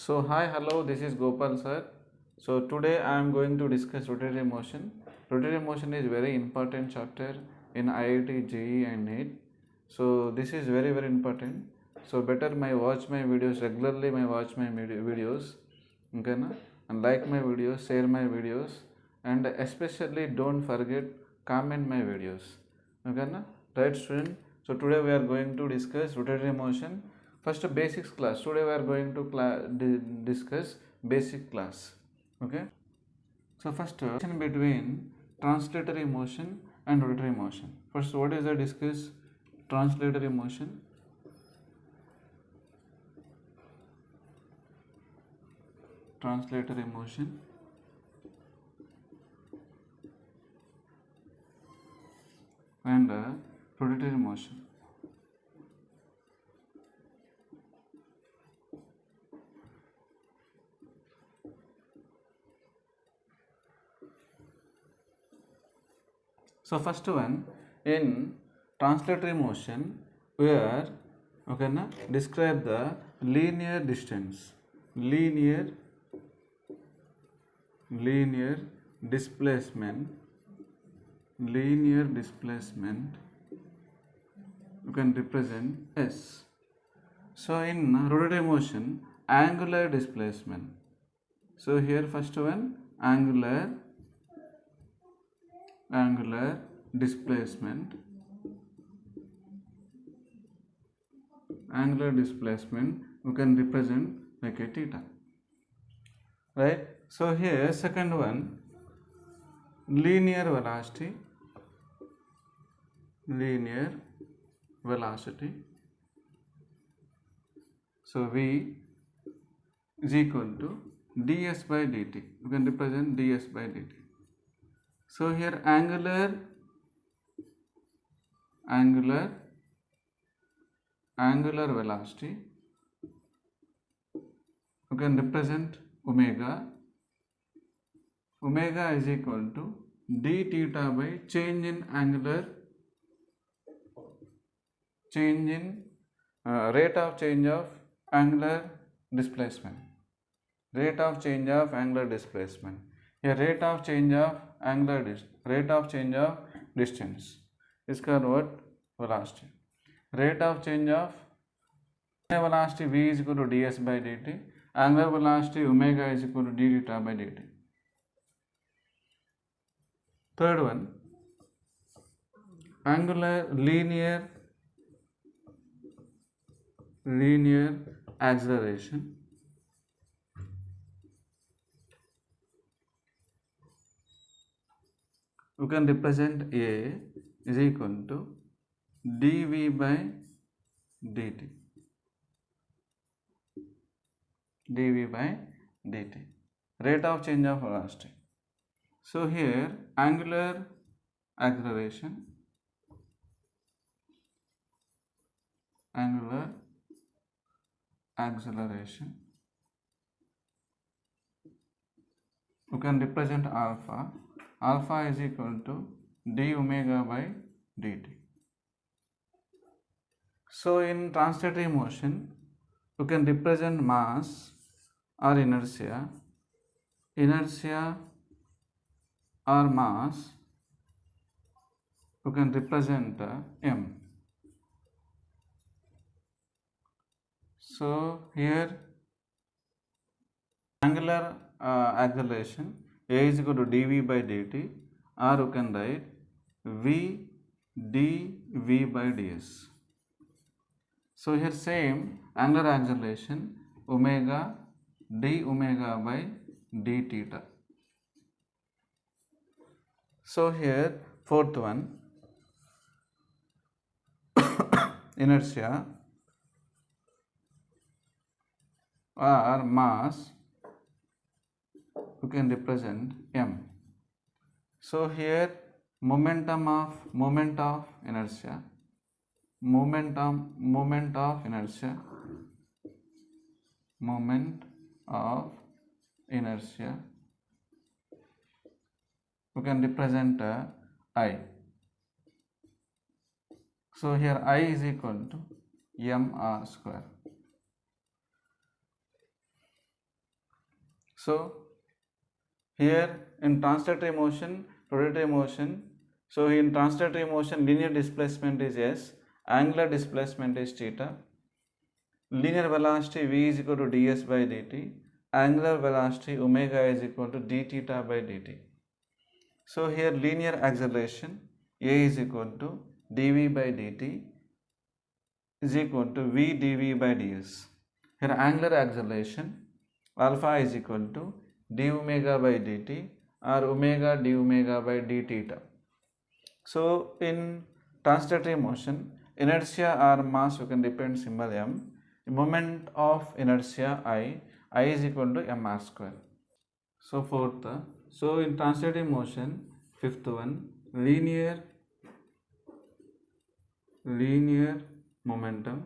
So hi, hello, this is Gopal sir. So today I am going to discuss rotatory motion. Rotatory motion is very important chapter in IIT, JEE and NEET. So this is very important. So better watch my videos regularly, watch my videos, okay na? And like my videos, share my videos, and especially don't forget comment my videos, okay na? Right student? So today we are going to discuss rotatory motion. First basics class. Today we are going to discuss basic class. Okay. So first distinction between translatory motion and rotatory motion. First, what is the discuss translatory motion? Translatory motion and rotatory motion. So first one, in translatory motion we are describe the linear distance, linear displacement, you can represent S. So in rotatory motion, angular displacement. So here first one, angular displacement we can represent like a theta, right? So here second one, linear velocity, so V is equal to ds by dt, you can represent ds by dt. So here angular velocity, you can represent omega is equal to d theta by change in rate of change of angular displacement. Here rate of change of distance is called what? Velocity. Rate of change of velocity V is equal to ds by dt, angular velocity omega is equal to d theta by dt. Third one, angular linear acceleration, you can represent A is equal to dv by dt, rate of change of velocity. So here angular acceleration, you can represent alpha is equal to d omega by dt. So in translatory motion you can represent mass or inertia or mass, you can represent m. So here angular acceleration A is equal to dv by dt, or you can write v dv by ds. So here same angular acceleration omega d omega by d theta. So here fourth one, inertia or mass, you can represent m. So here moment of inertia, you can represent I. So here I is equal to mr square. So here in translatory motion, rotatory motion, so in translatory motion linear displacement is s, angular displacement is theta, linear velocity v is equal to ds by dt, angular velocity omega is equal to d theta by dt. So here linear acceleration a is equal to dv by dt is equal to v dv by ds. Here angular acceleration alpha is equal to d omega by dt or omega d omega by d theta. So in translatory motion, inertia or mass you can depend symbol m, moment of inertia I is equal to mr square. So fourth, so in translatory motion, fifth one, linear momentum,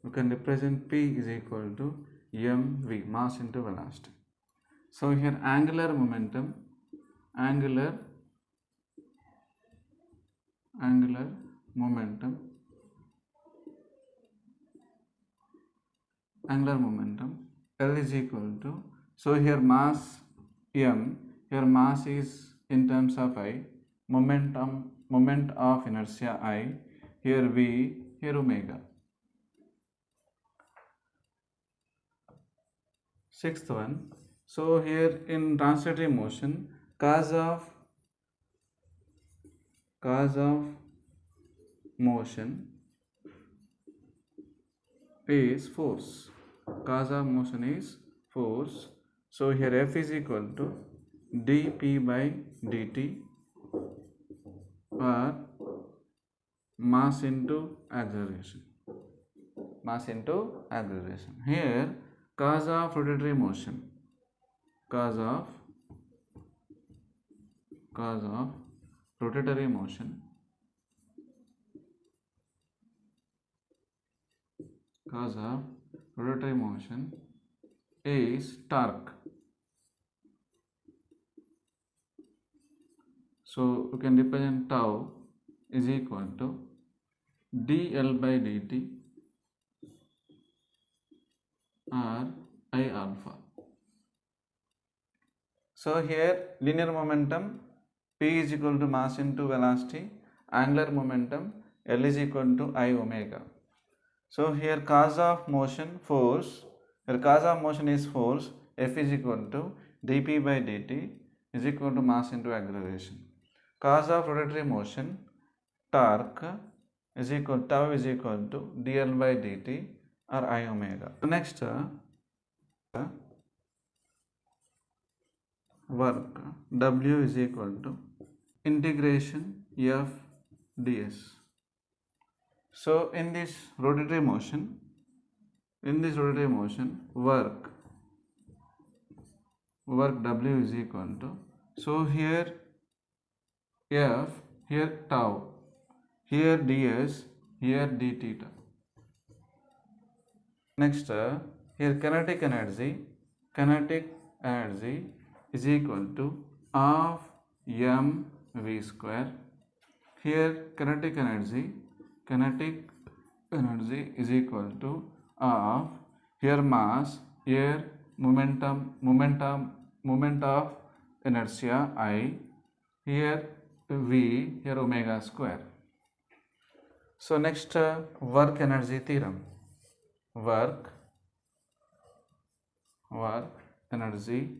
you can represent P is equal to mv, mass into velocity. So here angular momentum L is equal to, so here mass m, here mass is in terms of I, moment of inertia I, here v, here omega. Sixth one, so here in translatory motion, cause of motion is force. Cause of motion is force. So here F is equal to dp by dt or mass into acceleration. Here cause of rotatory motion, is torque. So you can represent tau is equal to dl by dt or I alpha. So here linear momentum P is equal to mass into velocity, angular momentum L is equal to I omega. So here cause of motion force, here cause of motion is force, F is equal to dp by dt is equal to mass into acceleration. Cause of rotatory motion, torque is equal, tau is equal to dl by dt or I omega. So next work, W is equal to integration F ds. So in this rotatory motion, work W is equal to, so here F, here tau, here ds, here d theta. Next here kinetic energy is equal to half mv square. Here kinetic energy is equal to half, here mass, here moment of inertia I, here v, here omega square. So next work energy theorem, work energy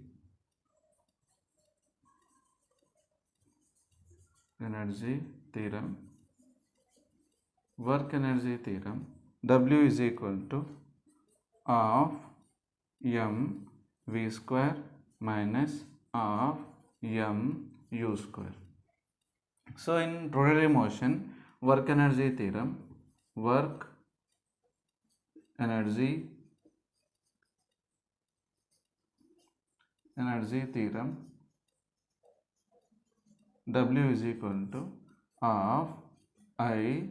theorem, W is equal to half mv square minus half mu square. So in rotatory motion, work energy theorem, W is equal to half I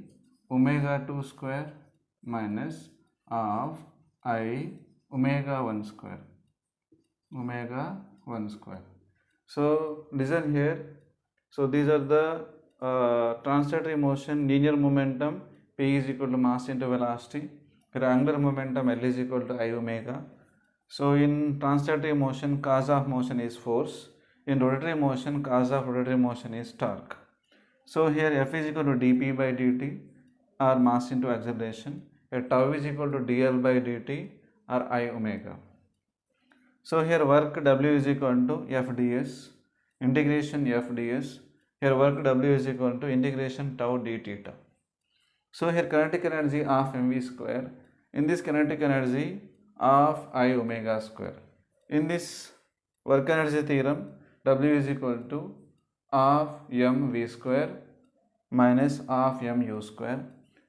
omega 2 square minus half I omega 1 square. So listen here. So these are the translatory motion, linear momentum, P is equal to mass into velocity. Here angular momentum L is equal to I omega. So in translatory motion, cause of motion is force. In rotatory motion, cause of rotatory motion is torque. So here F is equal to dP by dt or mass into acceleration. Here tau is equal to dL by dt or I omega. So here work W is equal to F ds, integration F ds. Here work W is equal to integration tau d theta. So here kinetic energy of mv square. In this kinetic energy of I omega square. In this work energy theorem, W is equal to of mv square minus of mu square.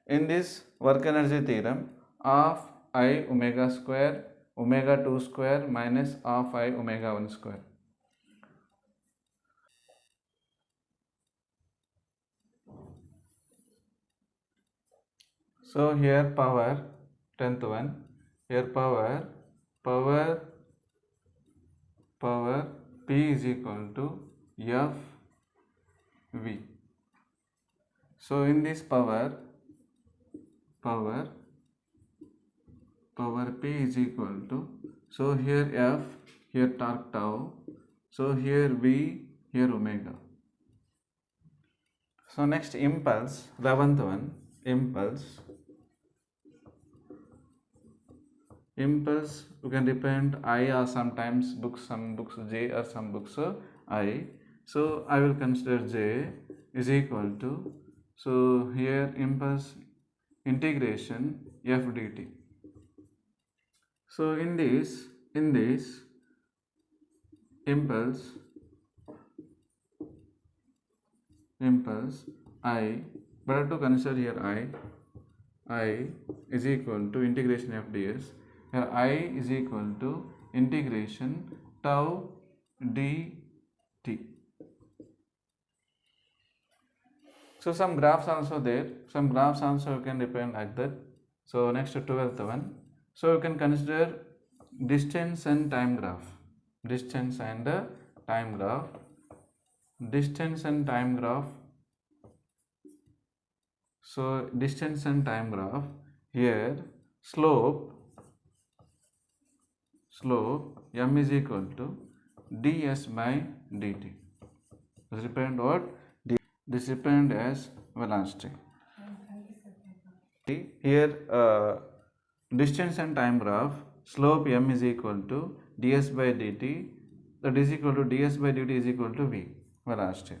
In this work energy theorem, of I omega square omega 2 square minus of I omega 1 square. So here power 10th one, here power P is equal to F V. So in this power P is equal to, so here F, here torque tau, so here V, here omega. So next impulse, 11th one, impulse you can represent I or sometimes some books J or some books I. So I will consider J is equal to, so here impulse integration F dt. So in this impulse I, better to consider here I is equal to integration F ds. Here I is equal to integration tau dt. So some graphs also there, some graphs also you can represent like that. So next 12th one, so you can consider distance and time graph. Distance and time graph. So distance and time graph, here slope m is equal to ds by dt. This represent what? This represent as velocity. Here distance and time graph, slope m is equal to ds by dt, that is equal to ds by dt is equal to v, velocity.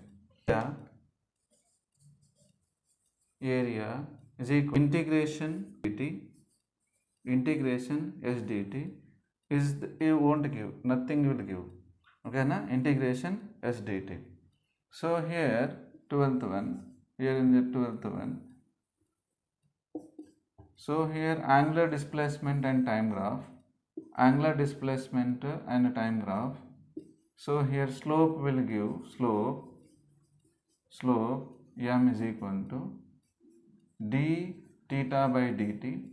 Area is equal to integration dt, integration s dt is you won't give, nothing will give, okay na, integration s dt. So here 12th one, here in the 12th one, so here angular displacement and time graph, angular displacement and time graph. So here slope will give, slope m is equal to d theta by dt,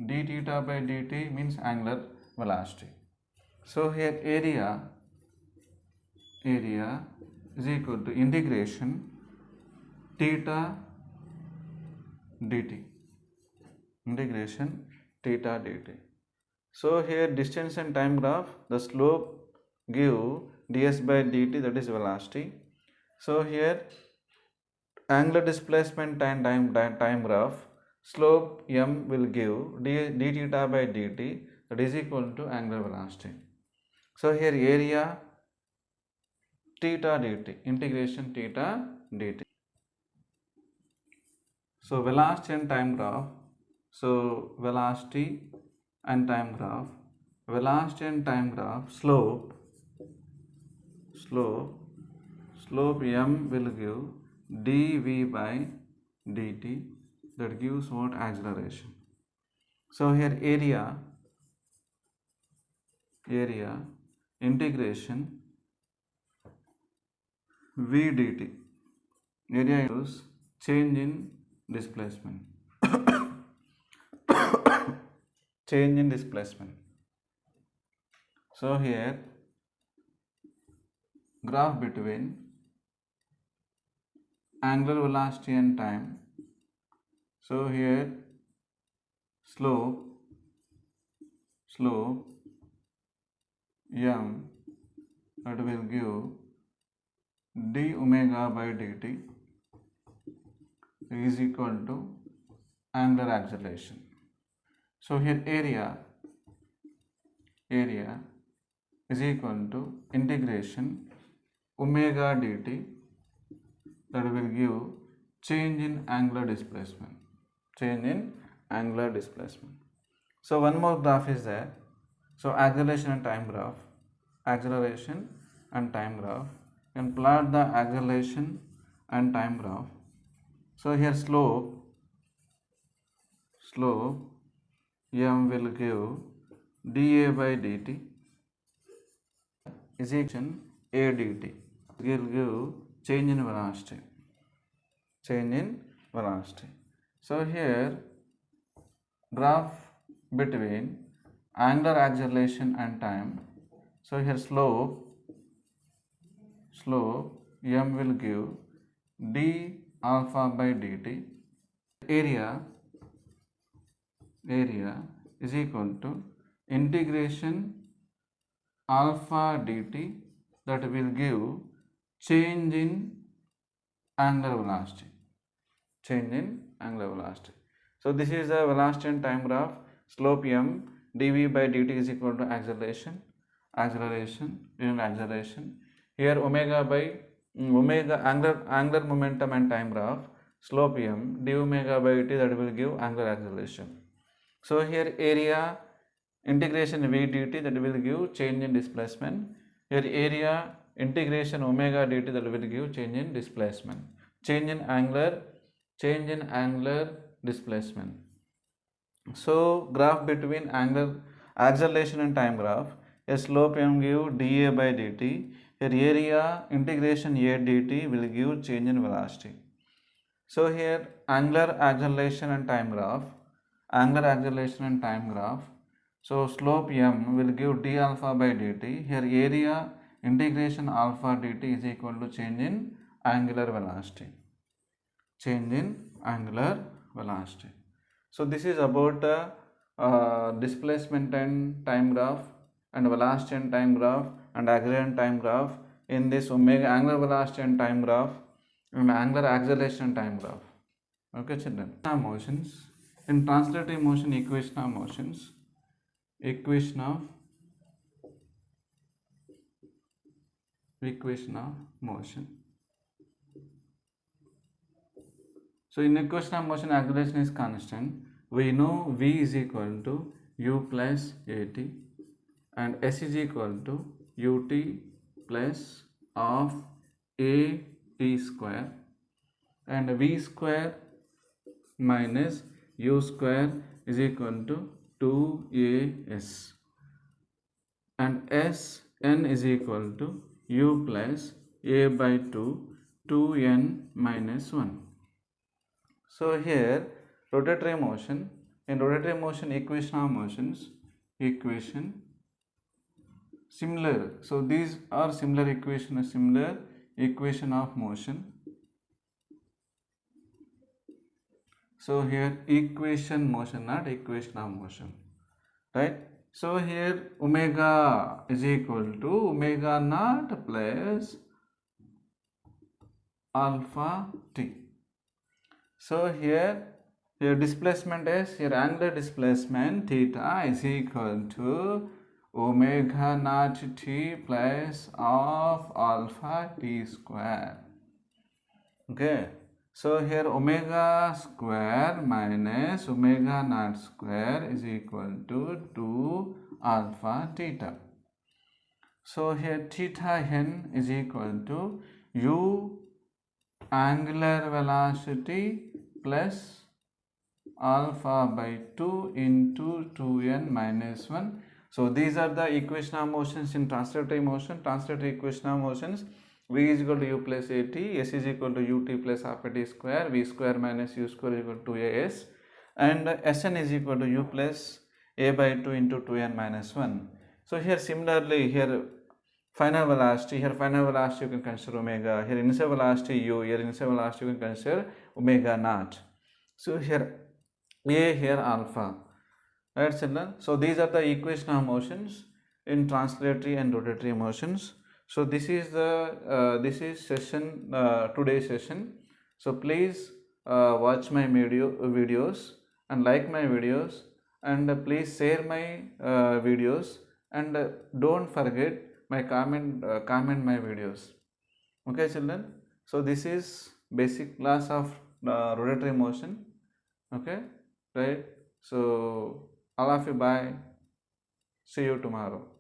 d theta by dt means angular velocity. So here area is equal to integration theta dt, integration theta dt. So here distance and time graph, the slope give ds by dt, that is velocity. So here angular displacement and time graph, slope m will give d theta by dt, that is equal to angular velocity. So here area theta dt, integration theta dt. So velocity and time graph, so velocity and time graph, slope m will give dv by dt, that gives what? Acceleration. So here area integration v dt, area is change in displacement. Change in displacement. So here graph between angular velocity and time. So here slope slope m that will give d omega by dt is equal to angular acceleration. So here area is equal to integration omega dt that will give change in angular displacement. So one more graph is there. So acceleration and time graph. And plot the acceleration and time graph. So here slope m will give dA by dt is equal to a dt. It will give change in velocity. So here graph between angular acceleration and time. So here slope m will give d alpha by dt. Area is equal to integration alpha dt that will give change in angular velocity. So this is the velocity and time graph. Slope m dv by dt is equal to acceleration. Here angular momentum and time graph. Slope m d omega by dt that will give angular acceleration. So here area integration v dt that will give change in displacement. Here area integration omega dt that will give change in displacement. Change in angular displacement. So graph between angular acceleration and time graph. A slope m give dA by dt. Here area integration a dt will give change in velocity. So here angular acceleration and time graph. So slope m will give d alpha by dt. Here area integration alpha dt is equal to change in angular velocity. So this is about displacement and time graph and velocity and time graph and acceleration time graph in this omega angular velocity and time graph and angular acceleration and time graph. Okay, children. Motions in translative motion, equation of motion. So in equation of motion, acceleration is constant. We know v is equal to u plus at and s is equal to ut plus of a t square, and v square minus u square is equal to 2as, and Sn is equal to u plus a by 2n minus 1. So here rotatory motion, in rotatory motion equation of motions, similar. So these are similar equation of motion. So here equation motion, not equation of motion, right? So here omega is equal to omega naught plus alpha t. So here displacement is, here angular displacement theta is equal to omega naught t plus of alpha t square. Okay. So here omega square minus omega naught square is equal to 2 alpha theta. So here theta n is equal to u angular velocity plus alpha by 2 into 2n minus 1. So these are the equation of motions in translatory motion. Translatory equation of motions: v is equal to u plus at, s is equal to ut plus half a t square, v square minus u square is equal to 2as, and Sn is equal to u plus a by 2 into 2n minus 1. So here similarly, here final velocity you can consider omega, here initial velocity u, here initial velocity you can consider omega naught. So here a, here alpha. Right, children? So these are the equation of motions in translatory and rotatory motions. So this is session today's session. So please watch my videos and like my videos, and please share my videos, and don't forget my comment my videos. Okay, children. So this is basic class of rotatory motion. Okay, right? So all of you, bye. See you tomorrow.